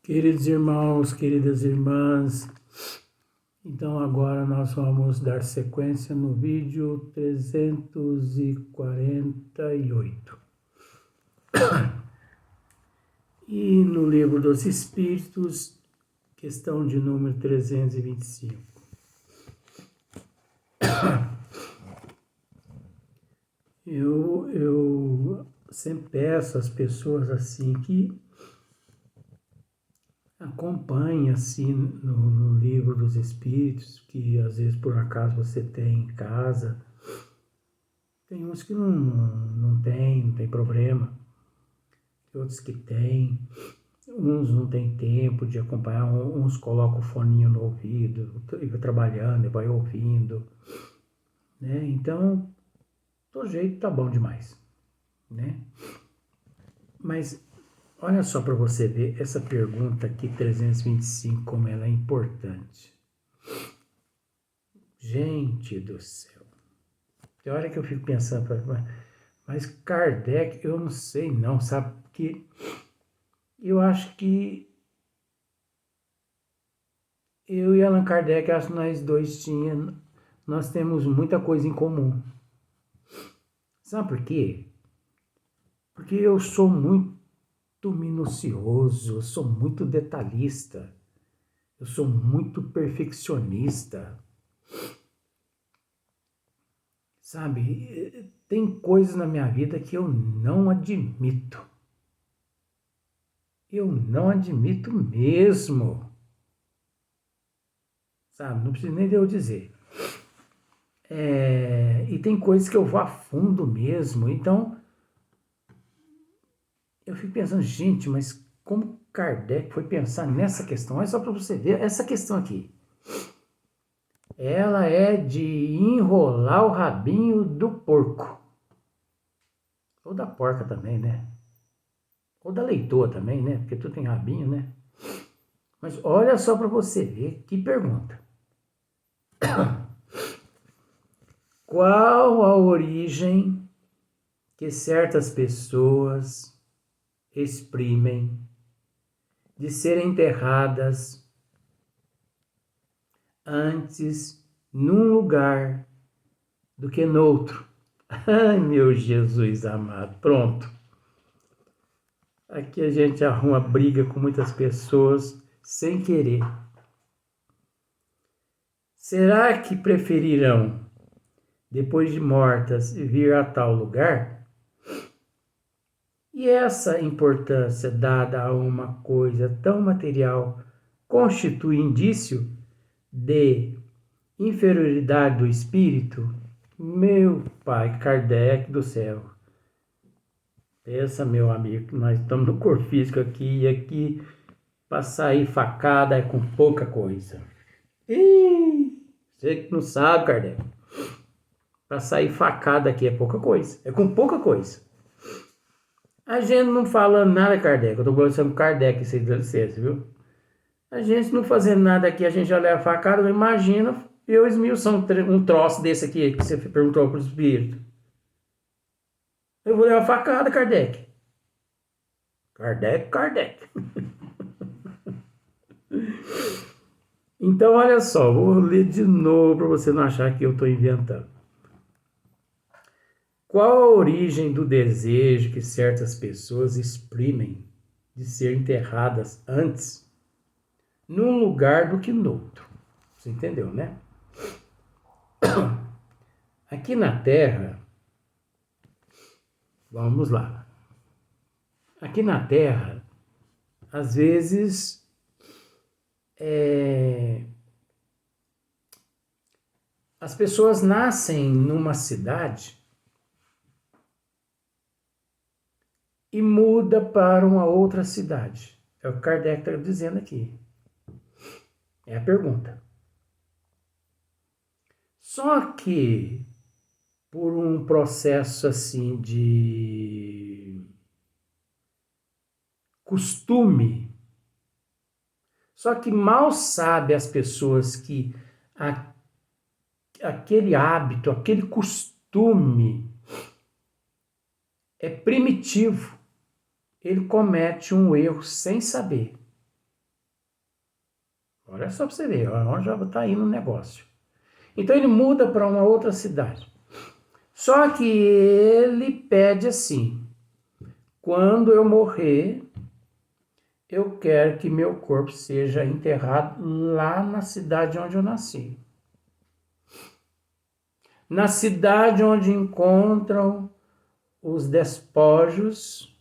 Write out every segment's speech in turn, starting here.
Queridos irmãos, queridas irmãs, então agora nós vamos dar sequência no vídeo 348. E no Livro dos Espíritos, questão de número 325. Eu sempre peço às pessoas assim que acompanhe assim no Livro dos Espíritos, que às vezes por acaso você tem em casa. Tem uns que não tem problema, tem outros que tem, uns não tem tempo de acompanhar, uns colocam o foninho no ouvido, fica trabalhando e vai ouvindo, né? Então, do jeito tá bom demais, né? Mas olha só para você ver essa pergunta aqui, 325, como ela é importante. Gente do céu. Tem hora que eu fico pensando, mas Kardec, eu não sei não, sabe? Porque eu acho que eu e Allan Kardec, acho que nós temos muita coisa em comum. Sabe por quê? Porque eu sou muito minucioso, eu sou muito detalhista, eu sou muito perfeccionista. Sabe, tem coisas na minha vida que eu não admito. Eu não admito mesmo. Sabe, não precisa nem de eu dizer. E tem coisas que eu vou a fundo mesmo. Então, eu fico pensando, gente, mas como Kardec foi pensar nessa questão? Olha só para você ver essa questão aqui. Ela é de enrolar o rabinho do porco. Ou da porca também, né? Ou da leitoa também, né? Porque tudo tem rabinho, né? Mas olha só para você ver que pergunta. Qual a origem que certas pessoas exprimem de serem enterradas antes num lugar do que noutro? Ai, meu Jesus amado, pronto. Aqui a gente arruma briga com muitas pessoas sem querer. Será que preferirão, depois de mortas, vir a tal lugar? E essa importância dada a uma coisa tão material constitui indício de inferioridade do espírito? Meu pai, Kardec do céu. Pensa, meu amigo, que nós estamos no corpo físico aqui e aqui para sair facada é com pouca coisa. Ih, você que não sabe, Kardec. Para sair facada aqui é pouca coisa, é com pouca coisa. A gente não falando nada, Kardec, eu tô conversando com Kardec, vocês dão licença, viu? A gente não fazendo nada aqui, a gente já leva facada, imagina eu esmiuçar um troço desse aqui que você perguntou pro espírito. Eu vou levar facada, Kardec. Kardec. Então, olha só, vou ler de novo para você não achar que eu estou inventando. Qual a origem do desejo que certas pessoas exprimem de ser enterradas antes num lugar do que no outro? Você entendeu, né? Aqui na Terra, vamos lá. Aqui na Terra, às vezes, as pessoas nascem numa cidade e muda para uma outra cidade. É o que Kardec está dizendo aqui. É a pergunta. Só que, por um processo assim de costume, só que mal sabe as pessoas que aquele hábito, aquele costume é primitivo. Ele comete um erro sem saber. Olha só para você ver, onde já está indo o negócio. Então ele muda para uma outra cidade. Só que ele pede assim: quando eu morrer, eu quero que meu corpo seja enterrado lá na cidade onde eu nasci. Na cidade onde encontram os despojos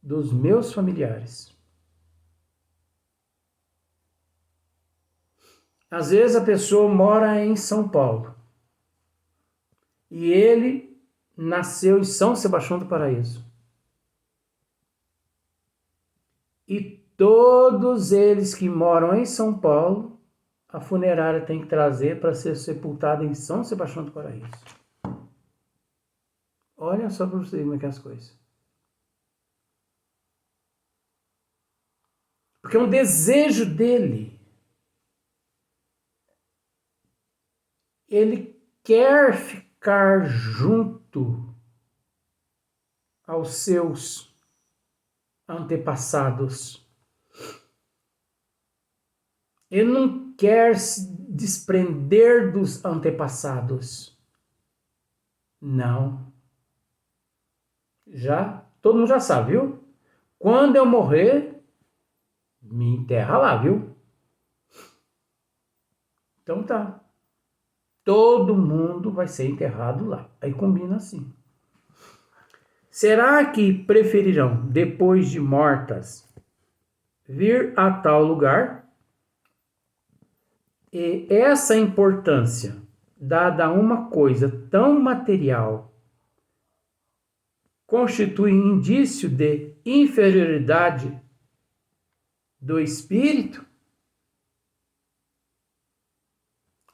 dos meus familiares. Às vezes a pessoa mora em São Paulo e ele nasceu em São Sebastião do Paraíso. E todos eles que moram em São Paulo, a funerária tem que trazer para ser sepultada em São Sebastião do Paraíso. Olha só para você ver como é que é as coisas. Porque é um desejo dele. Ele quer ficar junto aos seus antepassados. Ele não quer se desprender dos antepassados. Não. Todo mundo já sabe, viu? Quando eu morrer, me enterra lá, viu? Então tá. Todo mundo vai ser enterrado lá. Aí combina assim. Será que preferirão, depois de mortas, vir a tal lugar? E essa importância dada a uma coisa tão material constitui indício de inferioridade do espírito?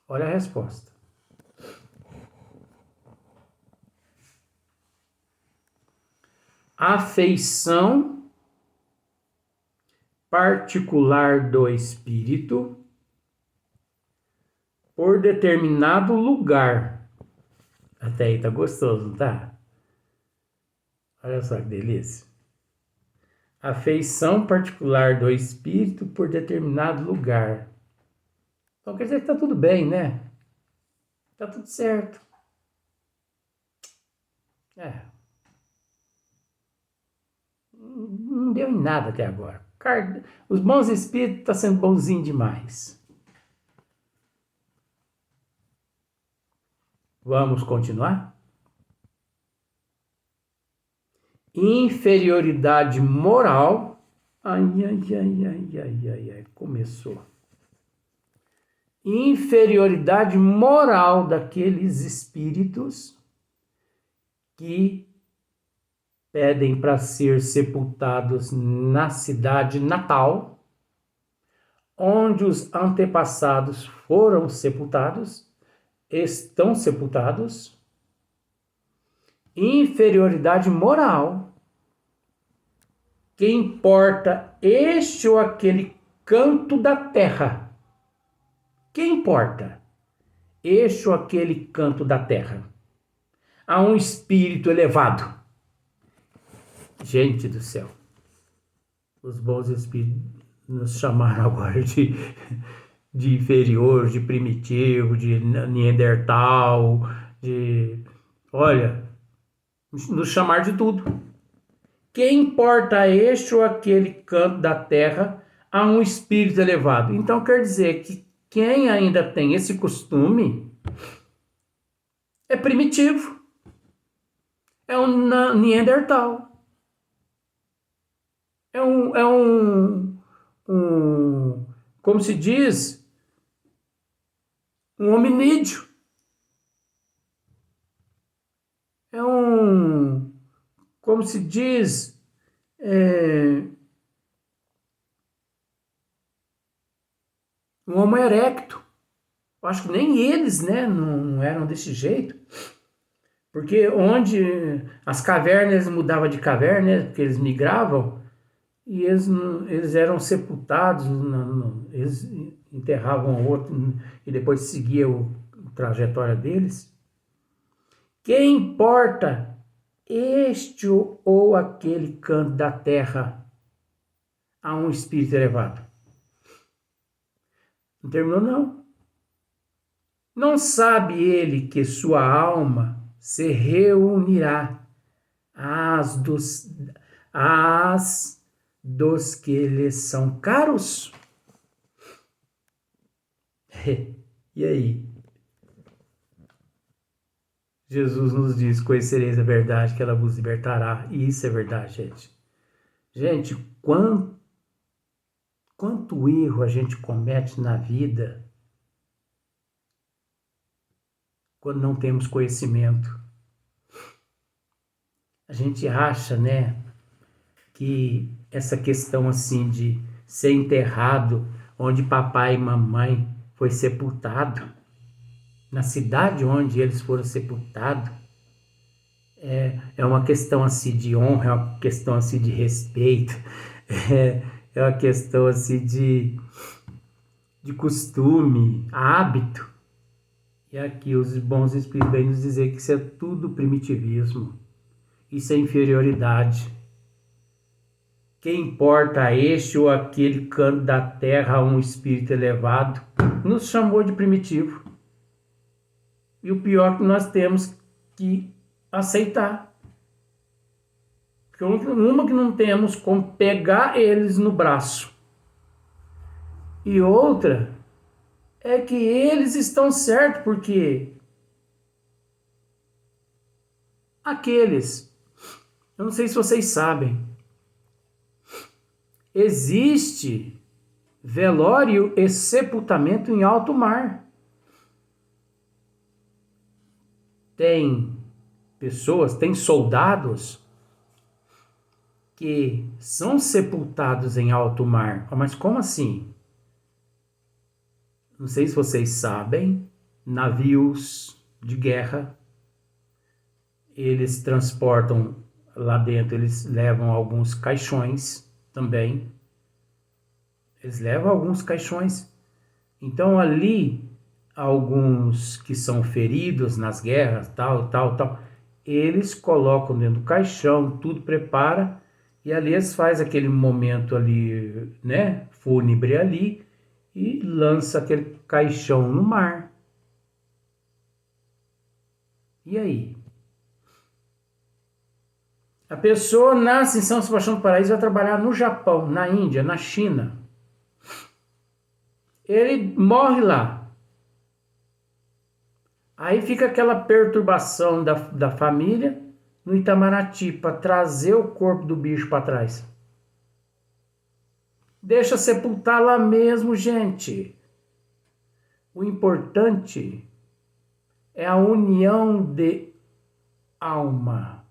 Olha a resposta. Afeição particular do espírito por determinado lugar. Até aí tá gostoso, não tá? Olha só que delícia. Afeição particular do espírito por determinado lugar. Então quer dizer que tá tudo bem, né? Tá tudo certo. Não deu em nada até agora. Os bons espíritos estão sendo bonzinhos demais. Vamos continuar? Inferioridade moral. Ai, começou. Inferioridade moral daqueles espíritos que pedem para ser sepultados na cidade natal, onde os antepassados foram sepultados, estão sepultados. Inferioridade moral. Que importa este ou aquele canto da terra? Que importa este ou aquele canto da terra? A um espírito elevado. Gente do céu. Os bons espíritos nos chamaram agora de inferior, de primitivo, de neandertal, olha, nos chamar de tudo. Que importa este ou aquele canto da terra a um espírito elevado? Então quer dizer que quem ainda tem esse costume é primitivo, é um neandertal, como se diz, um hominídeo, como se diz, um Homo erecto. Eu acho que nem eles, né, não eram desse jeito. Porque onde as cavernas mudavam de caverna, né, porque eles migravam, e eles eram sepultados, eles enterravam o outro e depois seguia a trajetória deles. Que importa este ou aquele canto da terra a um espírito elevado. Não terminou, não. Não sabe ele que sua alma se reunirá às dos que lhes são caros? E aí? Jesus nos diz: conhecereis a verdade, que ela vos libertará. E isso é verdade, gente. Gente, quanto erro a gente comete na vida quando não temos conhecimento. A gente acha, né, que essa questão assim de ser enterrado onde papai e mamãe foi sepultado, na cidade onde eles foram sepultados, é uma questão assim de honra, é uma questão assim de respeito, é uma questão assim de costume, hábito. E aqui os bons espíritos vêm nos dizer que isso é tudo primitivismo, isso é inferioridade. Quem importa a este ou aquele canto da terra a um espírito elevado, nos chamou de primitivo. E o pior é que nós temos que aceitar. Porque uma que não temos como pegar eles no braço. E outra é que eles estão certos, porque aqueles, eu não sei se vocês sabem, existe velório e sepultamento em alto mar. Tem pessoas, tem soldados que são sepultados em alto mar. Mas como assim? Não sei se vocês sabem, navios de guerra, eles transportam lá dentro, eles levam alguns caixões também. Eles levam alguns caixões. Então ali, alguns que são feridos nas guerras, tal, eles colocam dentro do caixão, tudo prepara, e ali eles fazem aquele momento ali, né, fúnebre ali, e lança aquele caixão no mar. E aí? A pessoa nasce em São Sebastião do Paraíso e vai trabalhar no Japão, na Índia, na China. Ele morre lá. Aí fica aquela perturbação da família no Itamaraty para trazer o corpo do bicho para trás. Deixa sepultar lá mesmo, gente. O importante é a união de alma,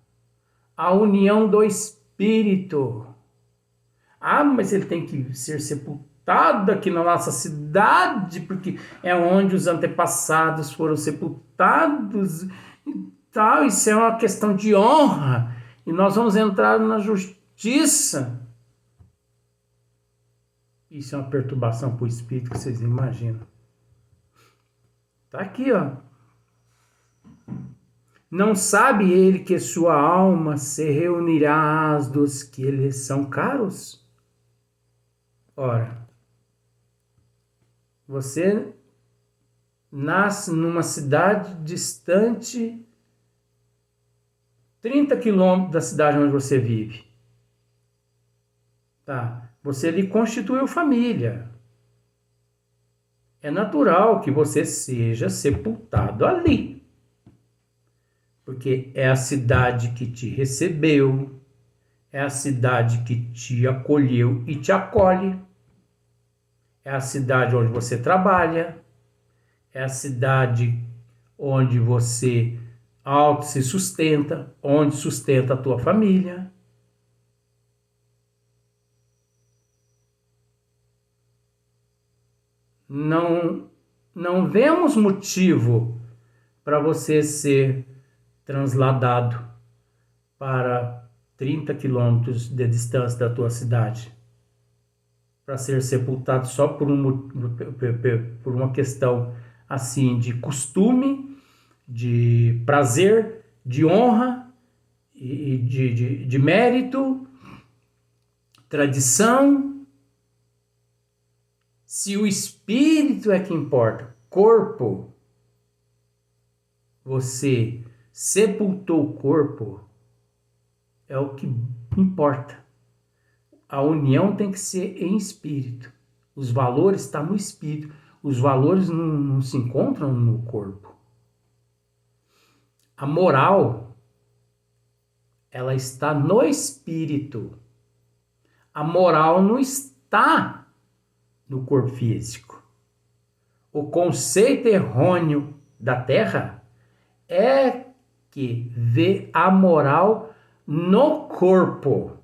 a união do espírito. Ah, mas ele tem que ser sepultado aqui na nossa cidade, porque é onde os antepassados foram sepultados e tal. Isso é uma questão de honra. E nós vamos entrar na justiça. Isso é uma perturbação para o espírito que vocês imaginam. Tá aqui, ó. Não sabe ele que sua alma se reunirá às dos que lhes são caros? Ora, você nasce numa cidade distante 30 quilômetros da cidade onde você vive. Tá? Você ali constituiu família. É natural que você seja sepultado ali. Porque é a cidade que te recebeu, é a cidade que te acolheu e te acolhe. É a cidade onde você trabalha, é a cidade onde você se sustenta, onde sustenta a tua família. Não vemos motivo para você ser transladado para 30 quilômetros de distância da tua cidade, para ser sepultado só por uma questão assim de costume, de prazer, de honra, e de mérito, tradição Se o espírito é que importa, corpo, você sepultou o corpo, é o que importa. A união tem que ser em espírito. Os valores estão no espírito. Os valores não se encontram no corpo. A moral, ela está no espírito. A moral não está no corpo físico. O conceito errôneo da Terra é que vê a moral no corpo,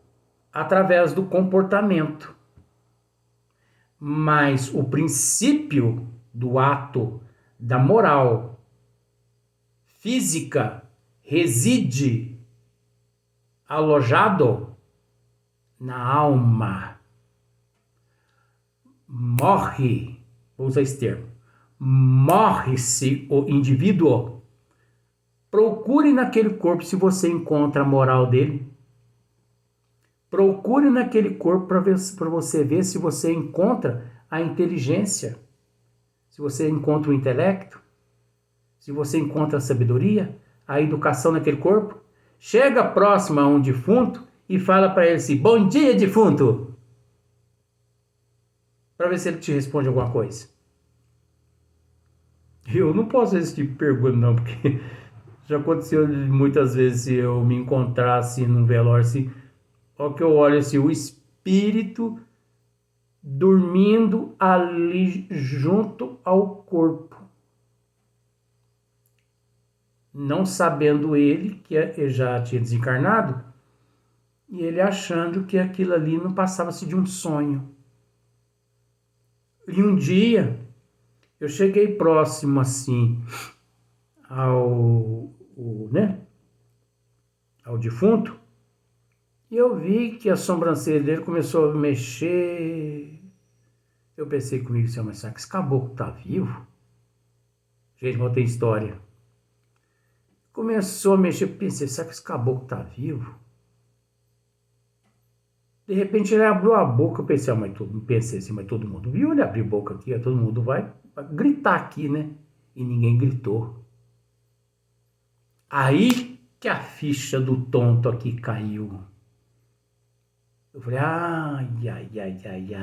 através do comportamento. Mas o princípio do ato da moral física reside alojado na alma. Morre, vou usar esse termo, morre-se o indivíduo. Procure naquele corpo se você encontra a moral dele. Procure naquele corpo para você ver se você encontra a inteligência, se você encontra o intelecto, se você encontra a sabedoria, a educação naquele corpo. Chega próximo a um defunto e fala para ele assim: bom dia, defunto, para ver se ele te responde alguma coisa. Eu não posso fazer esse tipo de pergunta não, porque já aconteceu muitas vezes se eu me encontrasse num velório assim, ó, que eu olho assim, o espírito dormindo ali junto ao corpo, não sabendo ele que ele já tinha desencarnado, e ele achando que aquilo ali não passava-se de um sonho. E um dia eu cheguei próximo assim ao defunto, e eu vi que a sobrancelha dele começou a mexer. Eu pensei comigo assim: mas será que esse caboclo tá vivo? Gente, não tem história. Começou a mexer, eu pensei: será que esse caboclo tá vivo? De repente ele abriu a boca, eu pensei: mas todo mundo viu ele abrir a boca aqui, todo mundo vai gritar aqui, né? E ninguém gritou. Aí que a ficha do tonto aqui caiu. Eu falei: ai,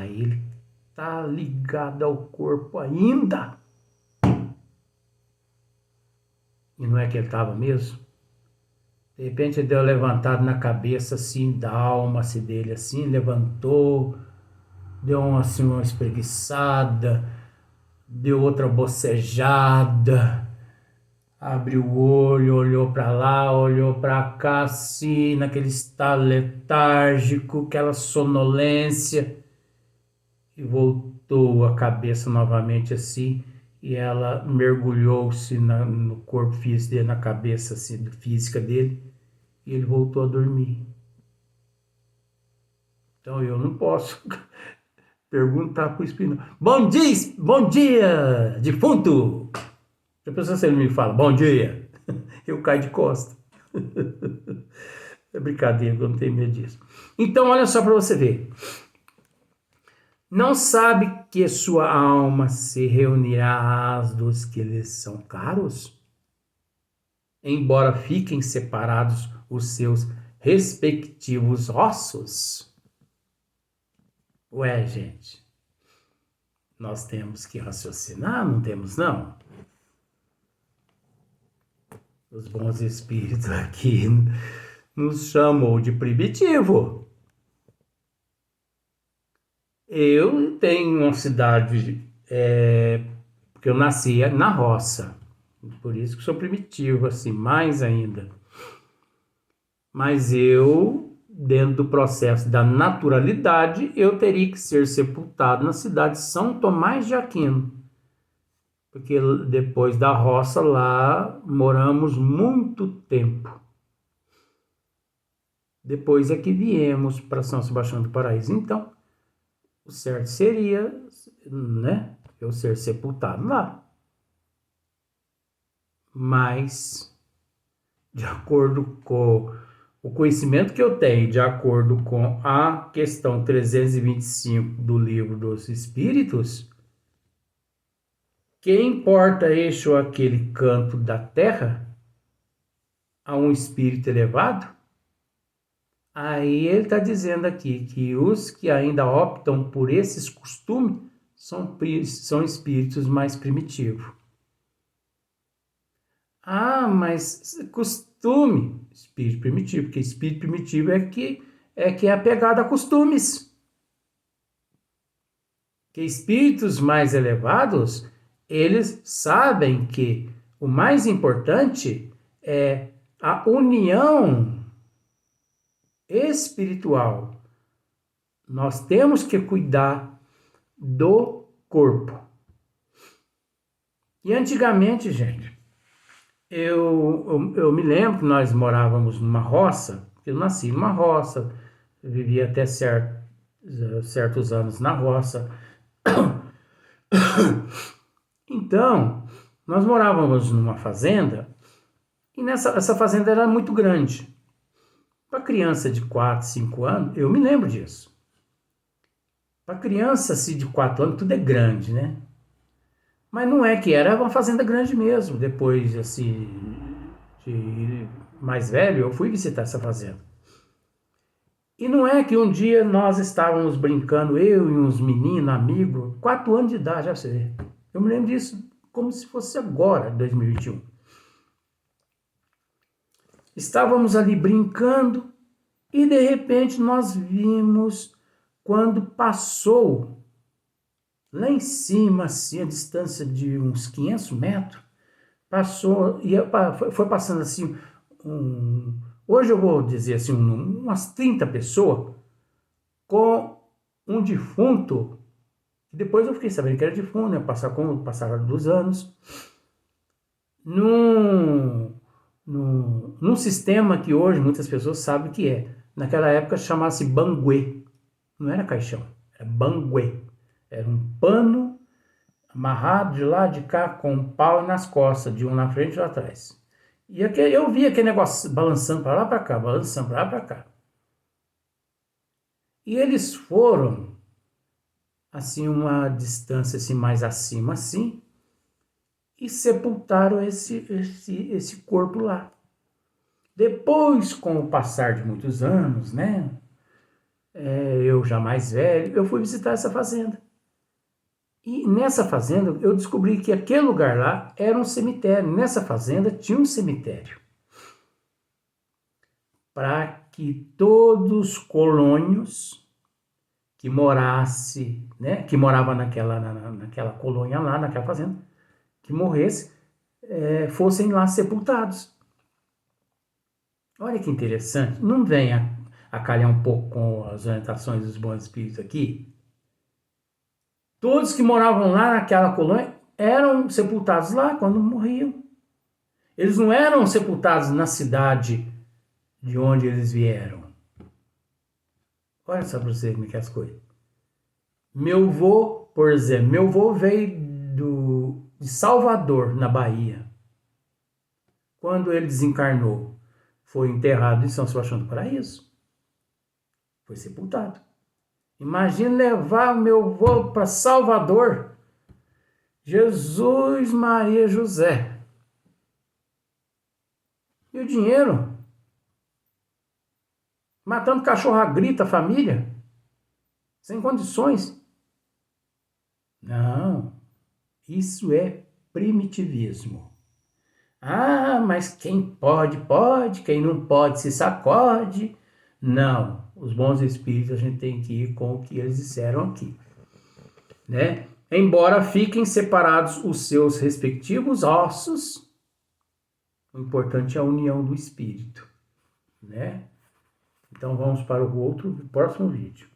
ele tá ligado ao corpo ainda. E não é que ele tava mesmo? De repente ele deu uma levantada na cabeça assim, da alma assim, dele assim, levantou, deu uma espreguiçada, deu outra bocejada, abriu o olho, olhou para lá, olhou para cá assim, naquele estado letárgico, aquela sonolência, e voltou a cabeça novamente assim, e ela mergulhou-se no corpo físico dele, na cabeça assim, física dele, e ele voltou a dormir. Então eu não posso perguntar para o espírito: bom dia, defunto. A pessoa se ele me fala bom dia, eu caio de costa. É brincadeira, eu não tenho medo disso. Então olha só para você ver. Não sabe que sua alma se reunirá às dos que lhes são caros? Embora fiquem separados os seus respectivos ossos? Ué, gente, nós temos que raciocinar, não temos não? Os bons espíritos aqui nos chamou de primitivo. Eu tenho uma cidade, porque eu nasci na roça, por isso que sou primitivo, assim, mais ainda. Mas eu, dentro do processo da naturalidade, eu teria que ser sepultado na cidade de São Tomás de Aquino, porque depois da roça lá moramos muito tempo. Depois é que viemos para São Sebastião do Paraíso. Então, o certo seria, né, eu ser sepultado lá. Mas, de acordo com o conhecimento que eu tenho, de acordo com a questão 325 do Livro dos Espíritos, Que importa este ou aquele canto da terra a um espírito elevado? Aí ele está dizendo aqui que os que ainda optam por esses costumes são espíritos mais primitivos. Ah, mas costume, espírito primitivo, porque espírito primitivo é apegado a costumes. Que espíritos mais elevados, eles sabem que o mais importante é a união espiritual. Nós temos que cuidar do corpo. E antigamente, gente, eu me lembro que nós morávamos numa roça. Eu nasci numa roça, vivi até certos anos na roça. Então, nós morávamos numa fazenda e essa fazenda era muito grande. Para criança de 4, 5 anos, eu me lembro disso. Para criança assim, de 4 anos, tudo é grande, né? Mas não é que era uma fazenda grande mesmo. Depois, assim, de mais velho, eu fui visitar essa fazenda. E não é que um dia nós estávamos brincando, eu e uns meninos, amigos, 4 anos de idade, já sei. Eu me lembro disso como se fosse agora, 2021. Estávamos ali brincando e de repente nós vimos quando passou lá em cima, assim, a distância de uns 500 metros, passou, foi passando assim, hoje eu vou dizer assim, umas 30 pessoas com um defunto. Depois eu fiquei sabendo que era defunto, né? Passaram dos anos. Num sistema que hoje muitas pessoas sabem o que é. Naquela época chamava-se banguê. Não era caixão, era banguê. Era um pano amarrado de lá de cá com um pau nas costas, de um na frente e outro atrás. E eu vi aquele negócio balançando para lá para cá, balançando para lá para cá. E eles foram assim uma distância assim mais acima assim e sepultaram esse corpo lá. Depois, com o passar de muitos anos, né, eu já mais velho, eu fui visitar essa fazenda. E nessa fazenda eu descobri que aquele lugar lá era um cemitério. Nessa fazenda tinha um cemitério. Para que todos os colônios que morasse, né, que morava naquela colônia lá, naquela fazenda, que morresse, fossem lá sepultados. Olha que interessante. Não vem a calhar um pouco com as orientações dos bons espíritos aqui? Todos que moravam lá naquela colônia eram sepultados lá quando morriam. Eles não eram sepultados na cidade de onde eles vieram. Olha só para você como é que é as coisas. Meu avô, por exemplo, veio de Salvador, na Bahia. Quando ele desencarnou, foi enterrado em São Sebastião do Paraíso. Foi sepultado. Imagina levar meu avô para Salvador. Jesus, Maria, José. E o dinheiro? Matando cachorro a grita a família? Sem condições. Não. Isso é primitivismo. Ah, mas quem pode, pode. Quem não pode, se sacode. Não. Os bons espíritos a gente tem que ir com o que eles disseram aqui, né? Embora fiquem separados os seus respectivos ossos, o importante é a união do espírito, né? Então vamos para o próximo vídeo.